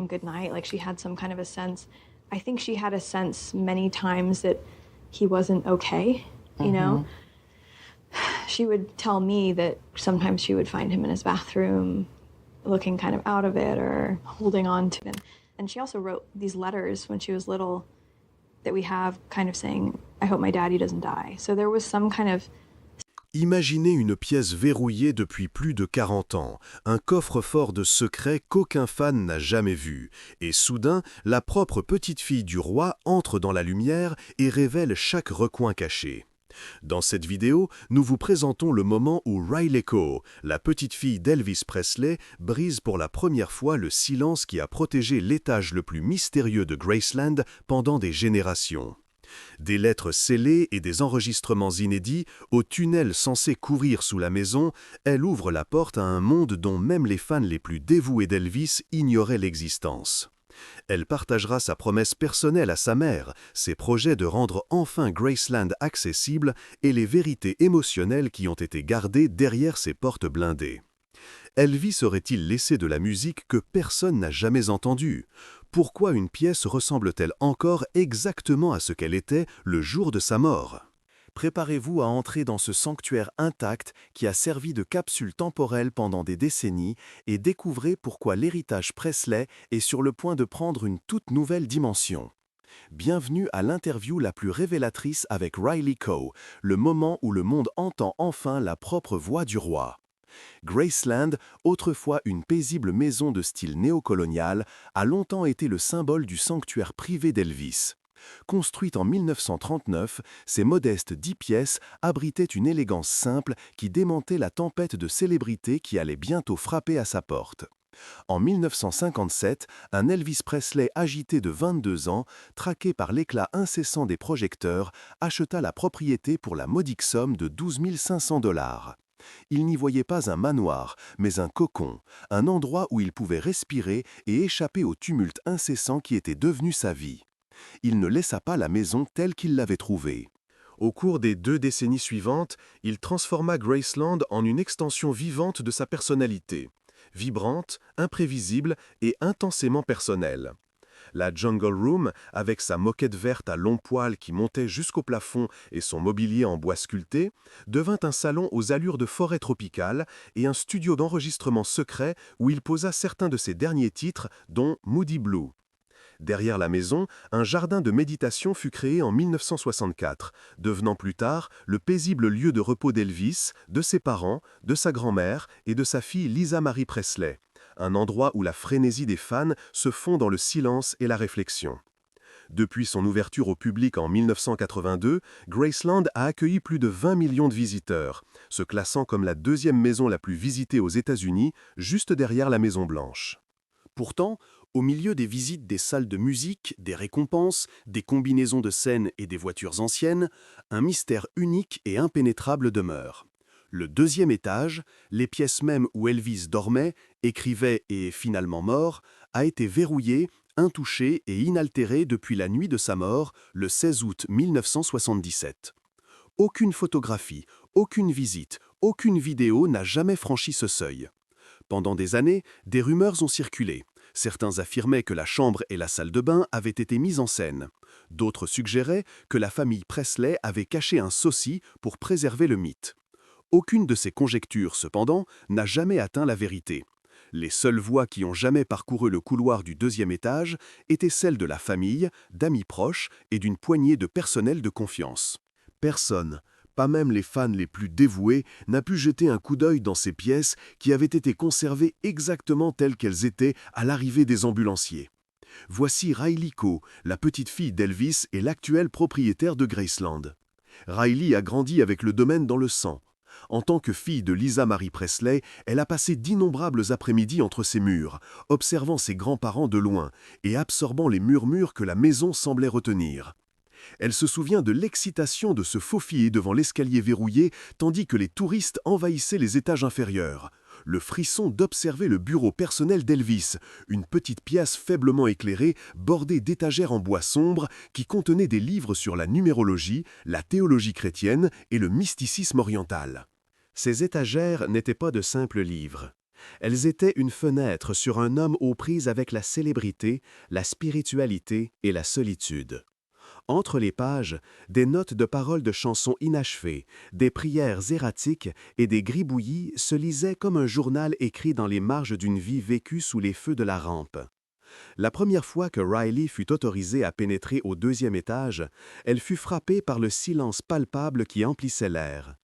him goodnight. Like she had some kind of a sense. I think she had a sense many times that he wasn't okay, you know? She would tell me that sometimes she would find him in his bathroom looking kind of out of it or holding on to it. And she also wrote these letters when she was little that we have kind of saying, I hope my daddy doesn't die. So there was some kind of... Imaginez une pièce verrouillée depuis plus de 40 ans, un coffre-fort de secrets qu'aucun fan n'a jamais vu. Et soudain, la propre petite-fille du roi entre dans la lumière et révèle chaque recoin caché. Dans cette vidéo, nous vous présentons le moment où Riley Keough, la petite-fille d'Elvis Presley, brise pour la première fois le silence qui a protégé l'étage le plus mystérieux de Graceland pendant des générations. Des lettres scellées et des enregistrements inédits, au tunnel censé courir sous la maison, elle ouvre la porte à un monde dont même les fans les plus dévoués d'Elvis ignoraient l'existence. Elle partagera sa promesse personnelle à sa mère, ses projets de rendre enfin Graceland accessible et les vérités émotionnelles qui ont été gardées derrière ses portes blindées. Elvis aurait-il laissé de la musique que personne n'a jamais entendue? Pourquoi une pièce ressemble-t-elle encore exactement à ce qu'elle était le jour de sa mort? Préparez-vous à entrer dans ce sanctuaire intact qui a servi de capsule temporelle pendant des décennies et découvrez pourquoi l'héritage Presley est sur le point de prendre une toute nouvelle dimension. Bienvenue à l'interview la plus révélatrice avec Riley Keough, le moment où le monde entend enfin la propre voix du roi. Graceland, autrefois une paisible maison de style néocolonial, a longtemps été le symbole du sanctuaire privé d'Elvis. Construite en 1939, ces modestes 10 pièces abritaient une élégance simple qui démentait la tempête de célébrités qui allait bientôt frapper à sa porte. En 1957, un Elvis Presley agité de 22 ans, traqué par l'éclat incessant des projecteurs, acheta la propriété pour la modique somme de 12 500 $. Il n'y voyait pas un manoir, mais un cocon, un endroit où il pouvait respirer et échapper au tumulte incessant qui était devenu sa vie. Il ne laissa pas la maison telle qu'il l'avait trouvée. Au cours des 2 décennies suivantes, il transforma Graceland en une extension vivante de sa personnalité, vibrante, imprévisible et intensément personnelle. La Jungle Room, avec sa moquette verte à longs poils qui montait jusqu'au plafond et son mobilier en bois sculpté, devint un salon aux allures de forêt tropicale et un studio d'enregistrement secret où il posa certains de ses derniers titres, dont Moody Blue. Derrière la maison, un jardin de méditation fut créé en 1964, devenant plus tard le paisible lieu de repos d'Elvis, de ses parents, de sa grand-mère et de sa fille Lisa Marie Presley, un endroit où la frénésie des fans se fond dans le silence et la réflexion. Depuis son ouverture au public en 1982, Graceland a accueilli plus de 20 millions de visiteurs, se classant comme la 2e maison la plus visitée aux États-Unis, juste derrière la Maison-Blanche. Pourtant, au milieu des visites des salles de musique, des récompenses, des combinaisons de scènes et des voitures anciennes, un mystère unique et impénétrable demeure. Le 2e étage, les pièces mêmes où Elvis dormait, écrivait et est finalement mort, a été verrouillé, intouché et inaltéré depuis la nuit de sa mort, le 16 août 1977. Aucune photographie, aucune visite, aucune vidéo n'a jamais franchi ce seuil. Pendant des années, des rumeurs ont circulé. Certains affirmaient que la chambre et la salle de bain avaient été mises en scène. D'autres suggéraient que la famille Presley avait caché un sosie pour préserver le mythe. Aucune de ces conjectures, cependant, n'a jamais atteint la vérité. Les seules voix qui ont jamais parcouru le couloir du 2e étage étaient celles de la famille, d'amis proches et d'une poignée de personnel de confiance. Personne, pas même les fans les plus dévoués, n'a pu jeter un coup d'œil dans ces pièces qui avaient été conservées exactement telles qu'elles étaient à l'arrivée des ambulanciers. Voici Riley Keough, la petite-fille d'Elvis et l'actuel propriétaire de Graceland. Riley a grandi avec le domaine dans le sang. En tant que fille de Lisa Marie Presley, elle a passé d'innombrables après-midi entre ses murs, observant ses grands-parents de loin et absorbant les murmures que la maison semblait retenir. Elle se souvient de l'excitation de se faufiler devant l'escalier verrouillé tandis que les touristes envahissaient les étages inférieurs. Le frisson d'observer le bureau personnel d'Elvis, une petite pièce faiblement éclairée bordée d'étagères en bois sombre qui contenait des livres sur la numérologie, la théologie chrétienne et le mysticisme oriental. Ces étagères n'étaient pas de simples livres. Elles étaient une fenêtre sur un homme aux prises avec la célébrité, la spiritualité et la solitude. Entre les pages, des notes de paroles de chansons inachevées, des prières erratiques et des gribouillis se lisaient comme un journal écrit dans les marges d'une vie vécue sous les feux de la rampe. La première fois que Riley fut autorisée à pénétrer au 2e étage, elle fut frappée par le silence palpable qui emplissait l'air.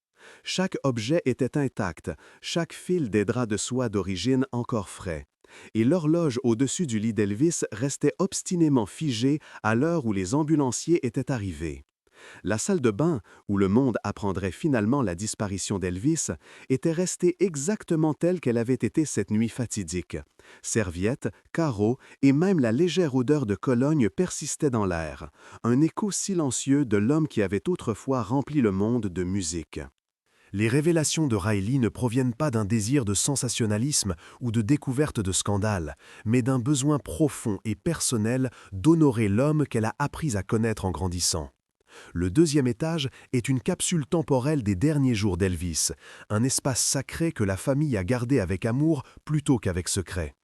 Chaque objet était intact, chaque fil des draps de soie d'origine encore frais. Et l'horloge au-dessus du lit d'Elvis restait obstinément figée à l'heure où les ambulanciers étaient arrivés. La salle de bain, où le monde apprendrait finalement la disparition d'Elvis, était restée exactement telle qu'elle avait été cette nuit fatidique. Serviettes, carreaux et même la légère odeur de Cologne persistait dans l'air, un écho silencieux de l'homme qui avait autrefois rempli le monde de musique. Les révélations de Riley ne proviennent pas d'un désir de sensationnalisme ou de découverte de scandale, mais d'un besoin profond et personnel d'honorer l'homme qu'elle a appris à connaître en grandissant. Le 2e étage est une capsule temporelle des derniers jours d'Elvis, un espace sacré que la famille a gardé avec amour plutôt qu'avec secret.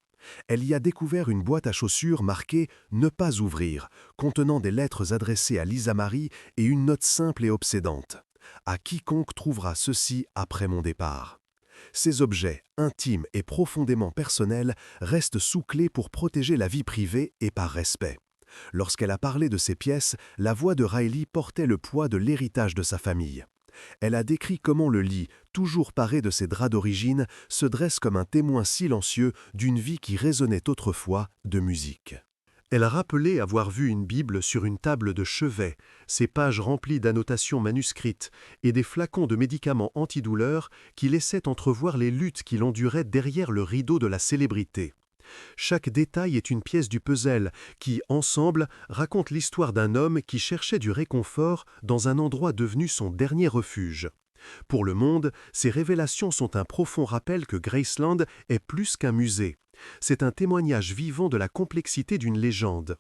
Elle y a découvert une boîte à chaussures marquée « Ne pas ouvrir », contenant des lettres adressées à Lisa Marie et une note simple et obsédante. À quiconque trouvera ceci après mon départ. Ces objets, intimes et profondément personnels, restent sous clé pour protéger la vie privée et par respect. Lorsqu'elle a parlé de ces pièces, la voix de Riley portait le poids de l'héritage de sa famille. Elle a décrit comment le lit, toujours paré de ses draps d'origine, se dresse comme un témoin silencieux d'une vie qui résonnait autrefois de musique. Elle a rappelé avoir vu une Bible sur une table de chevet, ses pages remplies d'annotations manuscrites et des flacons de médicaments antidouleurs qui laissaient entrevoir les luttes qu'il endurait derrière le rideau de la célébrité. Chaque détail est une pièce du puzzle qui, ensemble, raconte l'histoire d'un homme qui cherchait du réconfort dans un endroit devenu son dernier refuge. Pour le monde, ces révélations sont un profond rappel que Graceland est plus qu'un musée. C'est un témoignage vivant de la complexité d'une légende.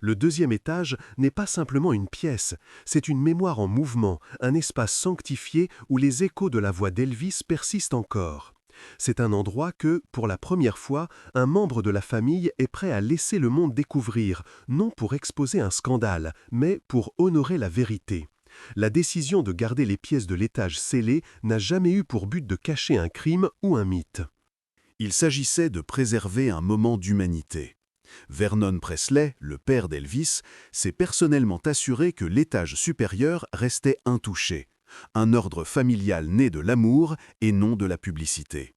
Le 2e étage n'est pas simplement une pièce, c'est une mémoire en mouvement, un espace sanctifié où les échos de la voix d'Elvis persistent encore. C'est un endroit que, pour la première fois, un membre de la famille est prêt à laisser le monde découvrir, non pour exposer un scandale, mais pour honorer la vérité. La décision de garder les pièces de l'étage scellées n'a jamais eu pour but de cacher un crime ou un mythe. Il s'agissait de préserver un moment d'humanité. Vernon Presley, le père d'Elvis, s'est personnellement assuré que l'étage supérieur restait intouché. Un ordre familial né de l'amour et non de la publicité.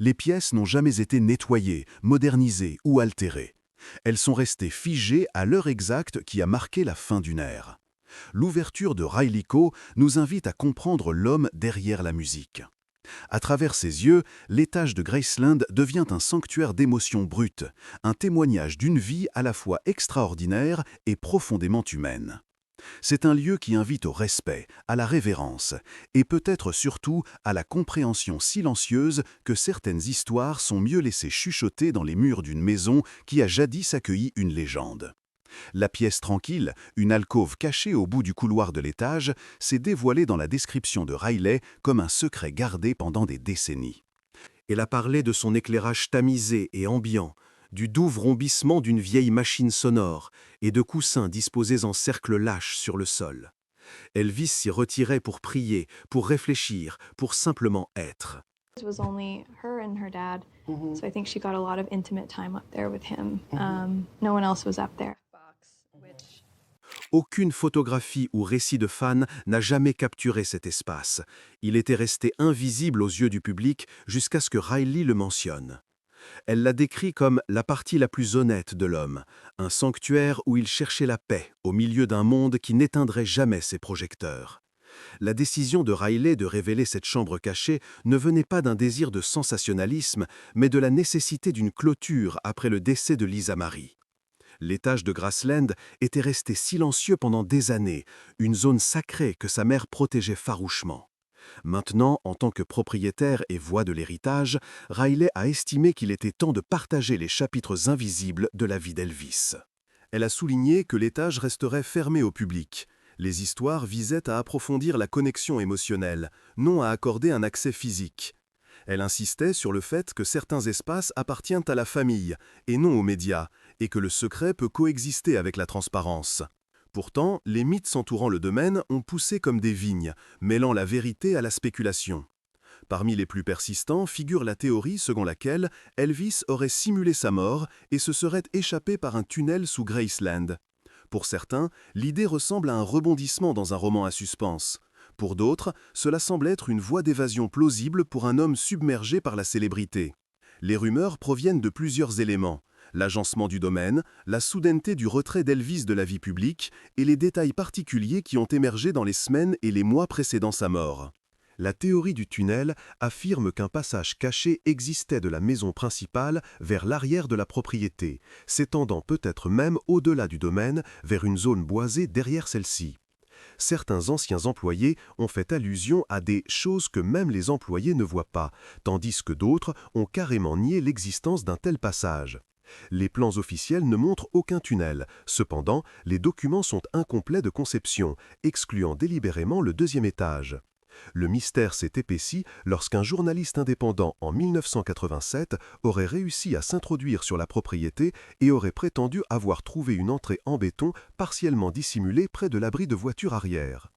Les pièces n'ont jamais été nettoyées, modernisées ou altérées. Elles sont restées figées à l'heure exacte qui a marqué la fin d'une ère. L'ouverture de Riley Keough nous invite à comprendre l'homme derrière la musique. À travers ses yeux, l'étage de Graceland devient un sanctuaire d'émotions brutes, un témoignage d'une vie à la fois extraordinaire et profondément humaine. C'est un lieu qui invite au respect, à la révérence, et peut-être surtout à la compréhension silencieuse que certaines histoires sont mieux laissées chuchoter dans les murs d'une maison qui a jadis accueilli une légende. La pièce tranquille, une alcôve cachée au bout du couloir de l'étage, s'est dévoilée dans la description de Riley comme un secret gardé pendant des décennies. Elle a parlé de son éclairage tamisé et ambiant, du doux vrombissement d'une vieille machine sonore et de coussins disposés en cercle lâche sur le sol. Elvis s'y retirait pour prier, pour réfléchir, pour simplement être. It was only her and her dad, so I think she got a lot of intimate time up there with him. No one else was up there. Aucune photographie ou récit de fan n'a jamais capturé cet espace. Il était resté invisible aux yeux du public jusqu'à ce que Riley le mentionne. Elle l'a décrit comme la partie la plus honnête de l'homme, un sanctuaire où il cherchait la paix au milieu d'un monde qui n'éteindrait jamais ses projecteurs. La décision de Riley de révéler cette chambre cachée ne venait pas d'un désir de sensationnalisme, mais de la nécessité d'une clôture après le décès de Lisa Marie. L'étage de Graceland était resté silencieux pendant des années, une zone sacrée que sa mère protégeait farouchement. Maintenant, en tant que propriétaire et voix de l'héritage, Riley a estimé qu'il était temps de partager les chapitres invisibles de la vie d'Elvis. Elle a souligné que l'étage resterait fermé au public. Les histoires visaient à approfondir la connexion émotionnelle, non à accorder un accès physique. Elle insistait sur le fait que certains espaces appartiennent à la famille et non aux médias, et que le secret peut coexister avec la transparence. Pourtant, les mythes entourant le domaine ont poussé comme des vignes, mêlant la vérité à la spéculation. Parmi les plus persistants figure la théorie selon laquelle Elvis aurait simulé sa mort et se serait échappé par un tunnel sous Graceland. Pour certains, l'idée ressemble à un rebondissement dans un roman à suspense. Pour d'autres, cela semble être une voie d'évasion plausible pour un homme submergé par la célébrité. Les rumeurs proviennent de plusieurs éléments: l'agencement du domaine, la soudaineté du retrait d'Elvis de la vie publique et les détails particuliers qui ont émergé dans les semaines et les mois précédant sa mort. La théorie du tunnel affirme qu'un passage caché existait de la maison principale vers l'arrière de la propriété, s'étendant peut-être même au-delà du domaine vers une zone boisée derrière celle-ci. Certains anciens employés ont fait allusion à des choses que même les employés ne voient pas, tandis que d'autres ont carrément nié l'existence d'un tel passage. Les plans officiels ne montrent aucun tunnel. Cependant, les documents sont incomplets de conception, excluant délibérément le deuxième étage. Le mystère s'est épaissi lorsqu'un journaliste indépendant en 1987 aurait réussi à s'introduire sur la propriété et aurait prétendu avoir trouvé une entrée en béton partiellement dissimulée près de l'abri de voiture arrière.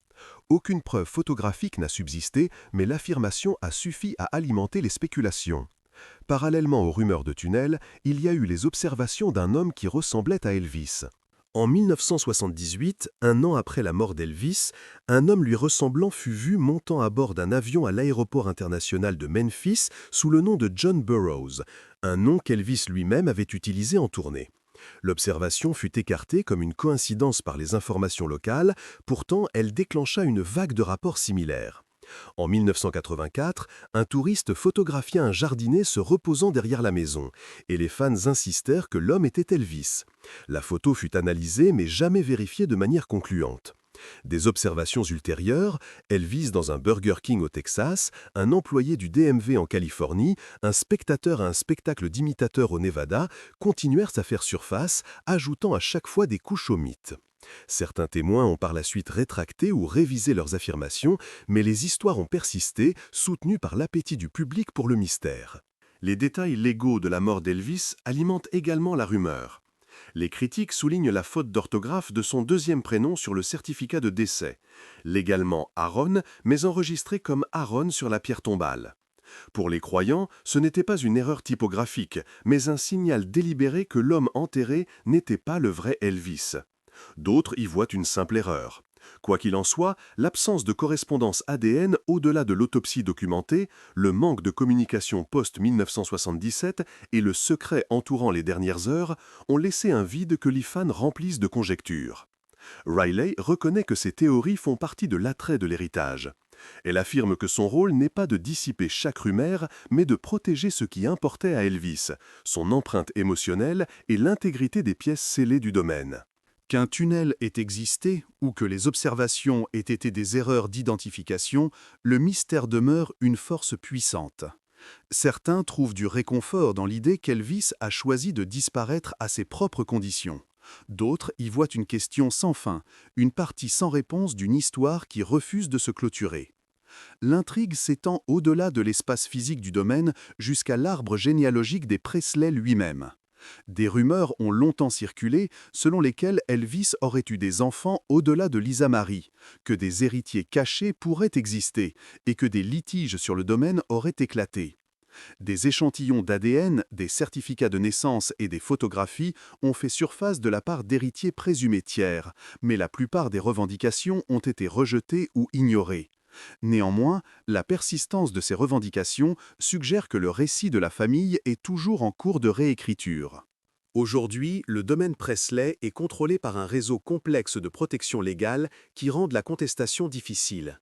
Aucune preuve photographique n'a subsisté, mais l'affirmation a suffi à alimenter les spéculations. Parallèlement aux rumeurs de tunnels, il y a eu les observations d'un homme qui ressemblait à Elvis. En 1978, un an après la mort d'Elvis, un homme lui ressemblant fut vu montant à bord d'un avion à l'aéroport international de Memphis sous le nom de John Burroughs, un nom qu'Elvis lui-même avait utilisé en tournée. L'observation fut écartée comme une coïncidence par les informations locales, pourtant elle déclencha une vague de rapports similaires. En 1984, un touriste photographia un jardinier se reposant derrière la maison, et les fans insistèrent que l'homme était Elvis. La photo fut analysée mais jamais vérifiée de manière concluante. Des observations ultérieures, Elvis dans un Burger King au Texas, un employé du DMV en Californie, un spectateur à un spectacle d'imitateurs au Nevada, continuèrent à faire surface, ajoutant à chaque fois des couches au mythe. Certains témoins ont par la suite rétracté ou révisé leurs affirmations, mais les histoires ont persisté, soutenues par l'appétit du public pour le mystère. Les détails légaux de la mort d'Elvis alimentent également la rumeur. Les critiques soulignent la faute d'orthographe de son deuxième prénom sur le certificat de décès, légalement Aaron, mais enregistré comme Aaron sur la pierre tombale. Pour les croyants, ce n'était pas une erreur typographique, mais un signal délibéré que l'homme enterré n'était pas le vrai Elvis. D'autres y voient une simple erreur. Quoi qu'il en soit, l'absence de correspondance ADN au-delà de l'autopsie documentée, le manque de communication post-1977 et le secret entourant les dernières heures ont laissé un vide que les fans remplissent de conjectures. Riley reconnaît que ces théories font partie de l'attrait de l'héritage. Elle affirme que son rôle n'est pas de dissiper chaque rumeur, mais de protéger ce qui importait à Elvis, son empreinte émotionnelle et l'intégrité des pièces scellées du domaine. Qu'un tunnel ait existé ou que les observations aient été des erreurs d'identification, le mystère demeure une force puissante. Certains trouvent du réconfort dans l'idée qu'Elvis a choisi de disparaître à ses propres conditions. D'autres y voient une question sans fin, une partie sans réponse d'une histoire qui refuse de se clôturer. L'intrigue s'étend au-delà de l'espace physique du domaine jusqu'à l'arbre généalogique des Presley lui-même. Des rumeurs ont longtemps circulé selon lesquelles Elvis aurait eu des enfants au-delà de Lisa Marie, que des héritiers cachés pourraient exister et que des litiges sur le domaine auraient éclaté. Des échantillons d'ADN, des certificats de naissance et des photographies ont fait surface de la part d'héritiers présumés tiers, mais la plupart des revendications ont été rejetées ou ignorées. Néanmoins, la persistance de ces revendications suggère que le récit de la famille est toujours en cours de réécriture. Aujourd'hui, le domaine Presley est contrôlé par un réseau complexe de protection légale qui rend la contestation difficile.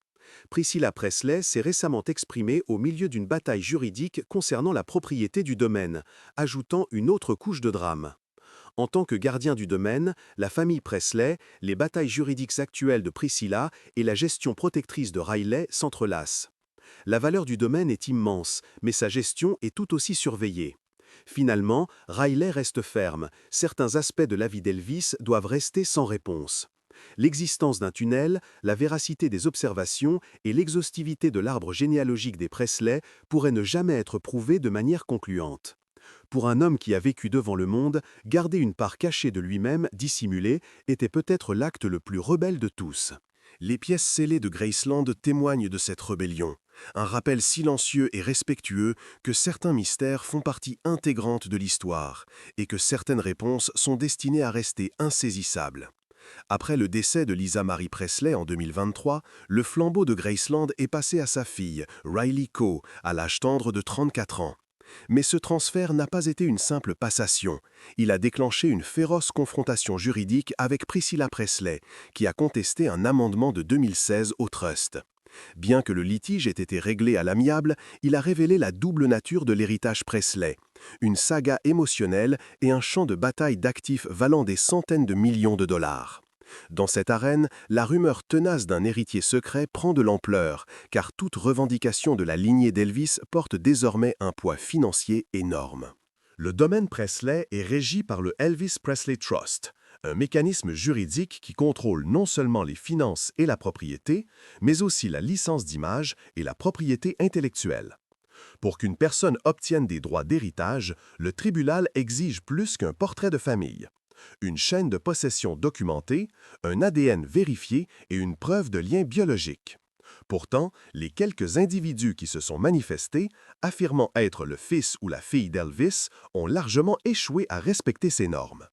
Priscilla Presley s'est récemment exprimée au milieu d'une bataille juridique concernant la propriété du domaine, ajoutant une autre couche de drame. En tant que gardien du domaine, la famille Presley, les batailles juridiques actuelles de Priscilla et la gestion protectrice de Riley s'entrelacent. La valeur du domaine est immense, mais sa gestion est tout aussi surveillée. Finalement, Riley reste ferme. Certains aspects de la vie d'Elvis doivent rester sans réponse. L'existence d'un tunnel, la véracité des observations et l'exhaustivité de l'arbre généalogique des Presley pourraient ne jamais être prouvées de manière concluante. Pour un homme qui a vécu devant le monde, garder une part cachée de lui-même, dissimulée, était peut-être l'acte le plus rebelle de tous. Les pièces scellées de Graceland témoignent de cette rébellion, un rappel silencieux et respectueux que certains mystères font partie intégrante de l'histoire et que certaines réponses sont destinées à rester insaisissables. Après le décès de Lisa Marie Presley en 2023, le flambeau de Graceland est passé à sa fille, Riley Coe, à l'âge tendre de 34 ans. Mais ce transfert n'a pas été une simple passation. Il a déclenché une féroce confrontation juridique avec Priscilla Presley, qui a contesté un amendement de 2016 au Trust. Bien que le litige ait été réglé à l'amiable, il a révélé la double nature de l'héritage Presley, une saga émotionnelle et un champ de bataille d'actifs valant des centaines de millions de dollars. Dans cette arène, la rumeur tenace d'un héritier secret prend de l'ampleur, car toute revendication de la lignée d'Elvis porte désormais un poids financier énorme. Le domaine Presley est régi par le Elvis Presley Trust, un mécanisme juridique qui contrôle non seulement les finances et la propriété, mais aussi la licence d'image et la propriété intellectuelle. Pour qu'une personne obtienne des droits d'héritage, le tribunal exige plus qu'un portrait de famille. Une chaîne de possession documentée, un ADN vérifié et une preuve de lien biologique. Pourtant, les quelques individus qui se sont manifestés, affirmant être le fils ou la fille d'Elvis, ont largement échoué à respecter ces normes.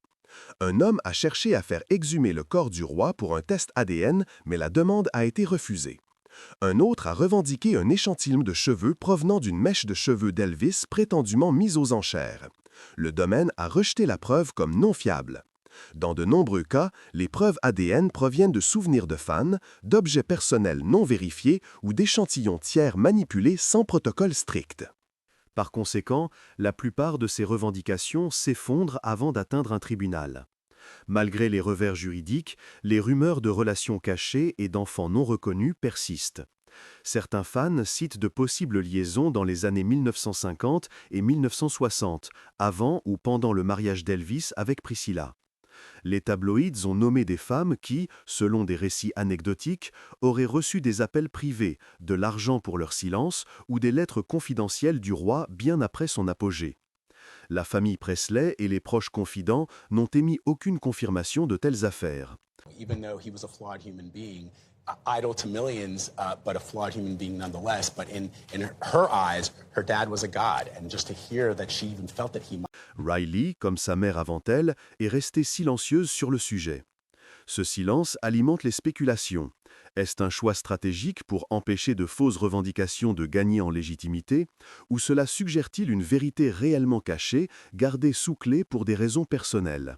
Un homme a cherché à faire exhumer le corps du roi pour un test ADN, mais la demande a été refusée. Un autre a revendiqué un échantillon de cheveux provenant d'une mèche de cheveux d'Elvis prétendument mise aux enchères. Le domaine a rejeté la preuve comme non fiable. Dans de nombreux cas, les preuves ADN proviennent de souvenirs de fans, d'objets personnels non vérifiés ou d'échantillons tiers manipulés sans protocole strict. Par conséquent, la plupart de ces revendications s'effondrent avant d'atteindre un tribunal. Malgré les revers juridiques, les rumeurs de relations cachées et d'enfants non reconnus persistent. Certains fans citent de possibles liaisons dans les années 1950 et 1960, avant ou pendant le mariage d'Elvis avec Priscilla. Les tabloïds ont nommé des femmes qui, selon des récits anecdotiques, auraient reçu des appels privés, de l'argent pour leur silence ou des lettres confidentielles du roi bien après son apogée. La famille Presley et les proches confidents n'ont émis aucune confirmation de telles affaires. Even though he was a flawed human being, idol to millions, but a flawed human being nonetheless. But in her eyes, her dad was a god. And just to hear that she even felt that he might... Riley, comme sa mère avant elle, est restée silencieuse sur le sujet. Ce silence alimente les spéculations. Est-ce un choix stratégique pour empêcher de fausses revendications de gagner en légitimité, ou cela suggère-t-il une vérité réellement cachée, gardée sous clé pour des raisons personnelles?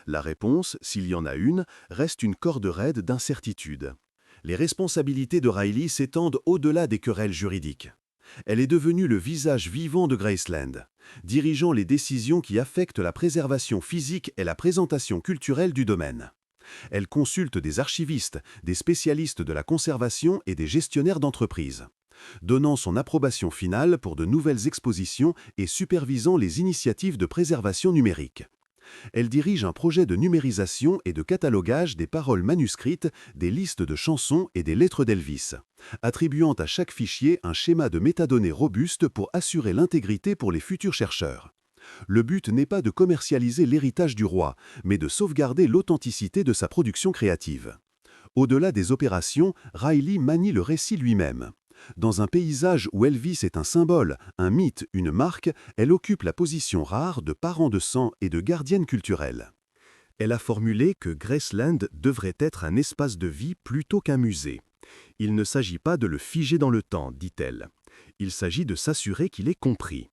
La réponse, s'il y en a une, reste une corde raide d'incertitude. Les responsabilités de Riley s'étendent au-delà des querelles juridiques. Elle est devenue le visage vivant de Graceland, dirigeant les décisions qui affectent la préservation physique et la présentation culturelle du domaine. Elle consulte des archivistes, des spécialistes de la conservation et des gestionnaires d'entreprises, donnant son approbation finale pour de nouvelles expositions et supervisant les initiatives de préservation numérique. Elle dirige un projet de numérisation et de catalogage des paroles manuscrites, des listes de chansons et des lettres d'Elvis, attribuant à chaque fichier un schéma de métadonnées robuste pour assurer l'intégrité pour les futurs chercheurs. Le but n'est pas de commercialiser l'héritage du roi, mais de sauvegarder l'authenticité de sa production créative. Au-delà des opérations, Riley manie le récit lui-même. Dans un paysage où Elvis est un symbole, un mythe, une marque, elle occupe la position rare de parent de sang et de gardienne culturelle. Elle a formulé que Graceland devrait être un espace de vie plutôt qu'un musée. Il ne s'agit pas de le figer dans le temps, dit-elle. Il s'agit de s'assurer qu'il est compris.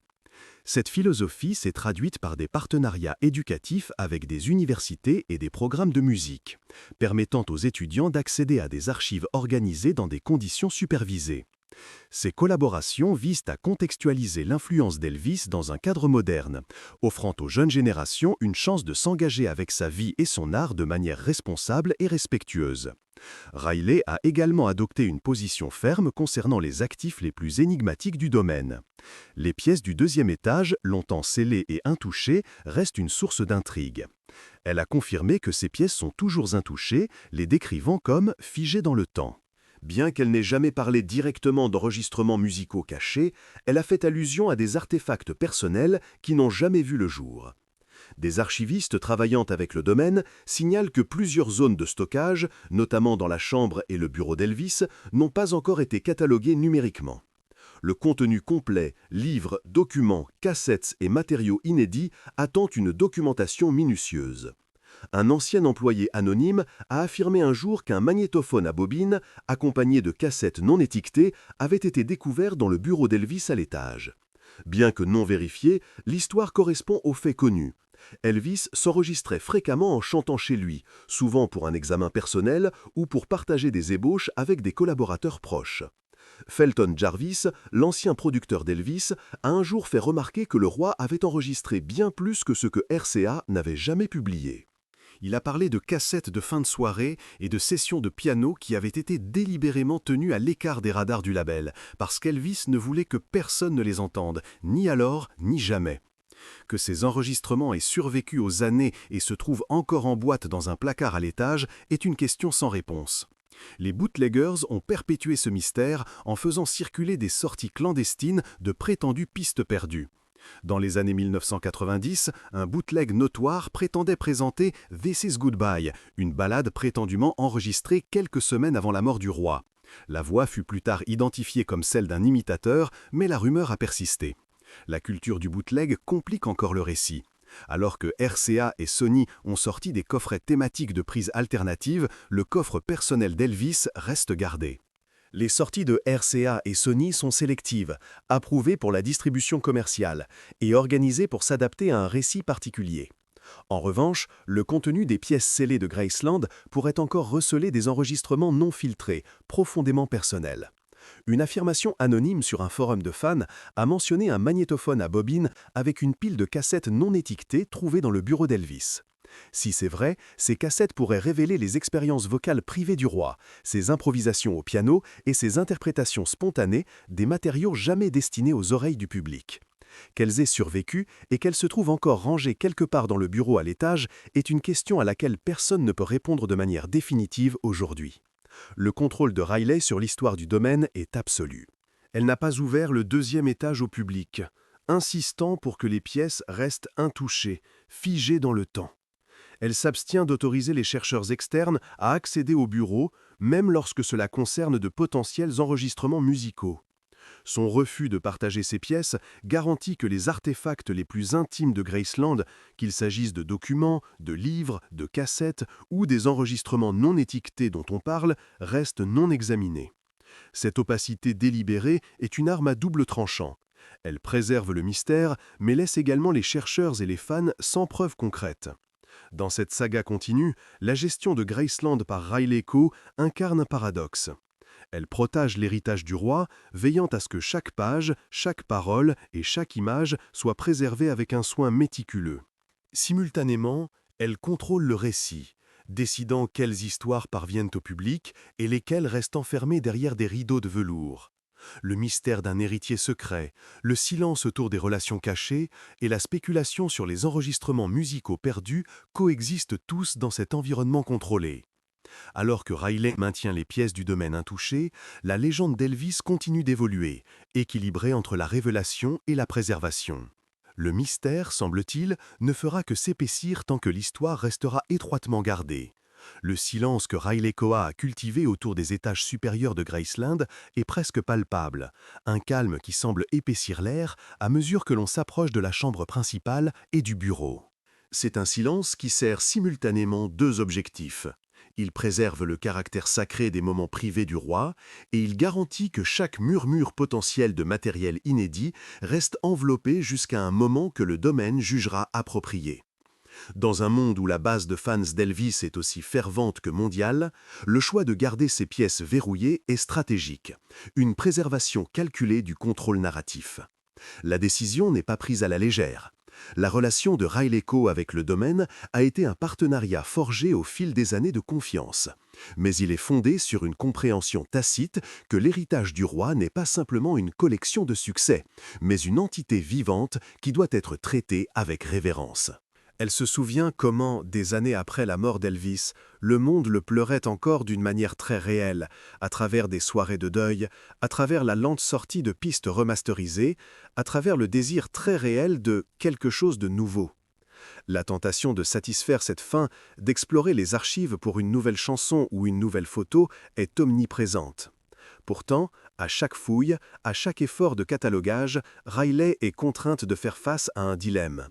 Cette philosophie s'est traduite par des partenariats éducatifs avec des universités et des programmes de musique, permettant aux étudiants d'accéder à des archives organisées dans des conditions supervisées. Ces collaborations visent à contextualiser l'influence d'Elvis dans un cadre moderne, offrant aux jeunes générations une chance de s'engager avec sa vie et son art de manière responsable et respectueuse. Riley a également adopté une position ferme concernant les actifs les plus énigmatiques du domaine. Les pièces du deuxième étage, longtemps scellées et intouchées, restent une source d'intrigue. Elle a confirmé que ces pièces sont toujours intouchées, les décrivant comme figées dans le temps. Bien qu'elle n'ait jamais parlé directement d'enregistrements musicaux cachés, elle a fait allusion à des artefacts personnels qui n'ont jamais vu le jour. Des archivistes travaillant avec le domaine signalent que plusieurs zones de stockage, notamment dans la chambre et le bureau d'Elvis, n'ont pas encore été cataloguées numériquement. Le contenu complet, livres, documents, cassettes et matériaux inédits attend une documentation minutieuse. Un ancien employé anonyme a affirmé un jour qu'un magnétophone à bobine, accompagné de cassettes non étiquetées, avait été découvert dans le bureau d'Elvis à l'étage. Bien que non vérifiée, l'histoire correspond aux faits connus. Elvis s'enregistrait fréquemment en chantant chez lui, souvent pour un examen personnel ou pour partager des ébauches avec des collaborateurs proches. Felton Jarvis, l'ancien producteur d'Elvis, a un jour fait remarquer que le roi avait enregistré bien plus que ce que RCA n'avait jamais publié. Il a parlé de cassettes de fin de soirée et de sessions de piano qui avaient été délibérément tenues à l'écart des radars du label, parce qu'Elvis ne voulait que personne ne les entende, ni alors, ni jamais. Que ces enregistrements aient survécu aux années et se trouvent encore en boîte dans un placard à l'étage est une question sans réponse. Les bootleggers ont perpétué ce mystère en faisant circuler des sorties clandestines de prétendues pistes perdues. Dans les années 1990, un bootleg notoire prétendait présenter « This is Goodbye », une ballade prétendument enregistrée quelques semaines avant la mort du roi. La voix fut plus tard identifiée comme celle d'un imitateur, mais la rumeur a persisté. La culture du bootleg complique encore le récit. Alors que RCA et Sony ont sorti des coffrets thématiques de prises alternatives, le coffre personnel d'Elvis reste gardé. Les sorties de RCA et Sony sont sélectives, approuvées pour la distribution commerciale et organisées pour s'adapter à un récit particulier. En revanche, le contenu des pièces scellées de Graceland pourrait encore receler des enregistrements non filtrés, profondément personnels. Une affirmation anonyme sur un forum de fans a mentionné un magnétophone à bobine avec une pile de cassettes non étiquetées trouvées dans le bureau d'Elvis. Si c'est vrai, ces cassettes pourraient révéler les expériences vocales privées du roi, ses improvisations au piano et ses interprétations spontanées des matériaux jamais destinés aux oreilles du public. Qu'elles aient survécu et qu'elles se trouvent encore rangées quelque part dans le bureau à l'étage est une question à laquelle personne ne peut répondre de manière définitive aujourd'hui. Le contrôle de Riley sur l'histoire du domaine est absolu. Elle n'a pas ouvert le deuxième étage au public, insistant pour que les pièces restent intouchées, figées dans le temps. Elle s'abstient d'autoriser les chercheurs externes à accéder au bureau, même lorsque cela concerne de potentiels enregistrements musicaux. Son refus de partager ces pièces garantit que les artefacts les plus intimes de Graceland, qu'il s'agisse de documents, de livres, de cassettes ou des enregistrements non étiquetés dont on parle, restent non examinés. Cette opacité délibérée est une arme à double tranchant. Elle préserve le mystère, mais laisse également les chercheurs et les fans sans preuves concrètes. Dans cette saga continue, la gestion de Graceland par Riley Co incarne un paradoxe. Elle protège l'héritage du roi, veillant à ce que chaque page, chaque parole et chaque image soient préservées avec un soin méticuleux. Simultanément, elle contrôle le récit, décidant quelles histoires parviennent au public et lesquelles restent enfermées derrière des rideaux de velours. Le mystère d'un héritier secret, le silence autour des relations cachées et la spéculation sur les enregistrements musicaux perdus coexistent tous dans cet environnement contrôlé. Alors que Riley maintient les pièces du domaine intouchées, la légende d'Elvis continue d'évoluer, équilibrée entre la révélation et la préservation. Le mystère, semble-t-il, ne fera que s'épaissir tant que l'histoire restera étroitement gardée. Le silence que Riley Coa a cultivé autour des étages supérieurs de Graceland est presque palpable, un calme qui semble épaissir l'air à mesure que l'on s'approche de la chambre principale et du bureau. C'est un silence qui sert simultanément deux objectifs. Il préserve le caractère sacré des moments privés du roi et il garantit que chaque murmure potentiel de matériel inédit reste enveloppé jusqu'à un moment que le domaine jugera approprié. Dans un monde où la base de fans d'Elvis est aussi fervente que mondiale, le choix de garder ces pièces verrouillées est stratégique, une préservation calculée du contrôle narratif. La décision n'est pas prise à la légère. La relation de Riley Coe avec le domaine a été un partenariat forgé au fil des années de confiance. Mais il est fondé sur une compréhension tacite que l'héritage du roi n'est pas simplement une collection de succès, mais une entité vivante qui doit être traitée avec révérence. Elle se souvient comment, des années après la mort d'Elvis, le monde le pleurait encore d'une manière très réelle, à travers des soirées de deuil, à travers la lente sortie de pistes remasterisées, à travers le désir très réel de quelque chose de nouveau. La tentation de satisfaire cette fin, d'explorer les archives pour une nouvelle chanson ou une nouvelle photo, est omniprésente. Pourtant, à chaque fouille, à chaque effort de catalogage, Riley est contrainte de faire face à un dilemme.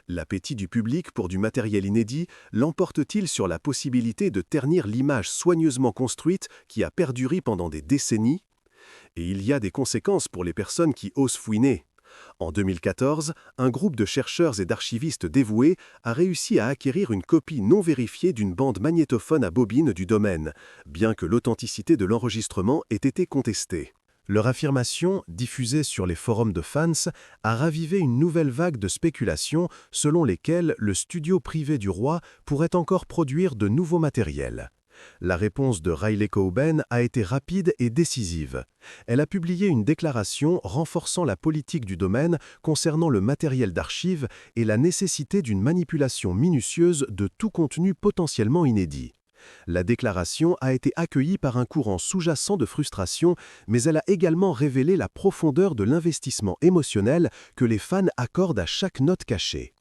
L'appétit du public pour du matériel inédit l'emporte-t-il sur la possibilité de ternir l'image soigneusement construite qui a perduré pendant des décennies? Et il y a des conséquences pour les personnes qui osent fouiner. En 2014, un groupe de chercheurs et d'archivistes dévoués a réussi à acquérir une copie non vérifiée d'une bande magnétophone à bobine du domaine, bien que l'authenticité de l'enregistrement ait été contestée. Leur affirmation, diffusée sur les forums de fans, a ravivé une nouvelle vague de spéculations selon lesquelles le studio privé du roi pourrait encore produire de nouveaux matériels. La réponse de Riley Coe a été rapide et décisive. Elle a publié une déclaration renforçant la politique du domaine concernant le matériel d'archives et la nécessité d'une manipulation minutieuse de tout contenu potentiellement inédit. La déclaration a été accueillie par un courant sous-jacent de frustration, mais elle a également révélé la profondeur de l'investissement émotionnel que les fans accordent à chaque note cachée.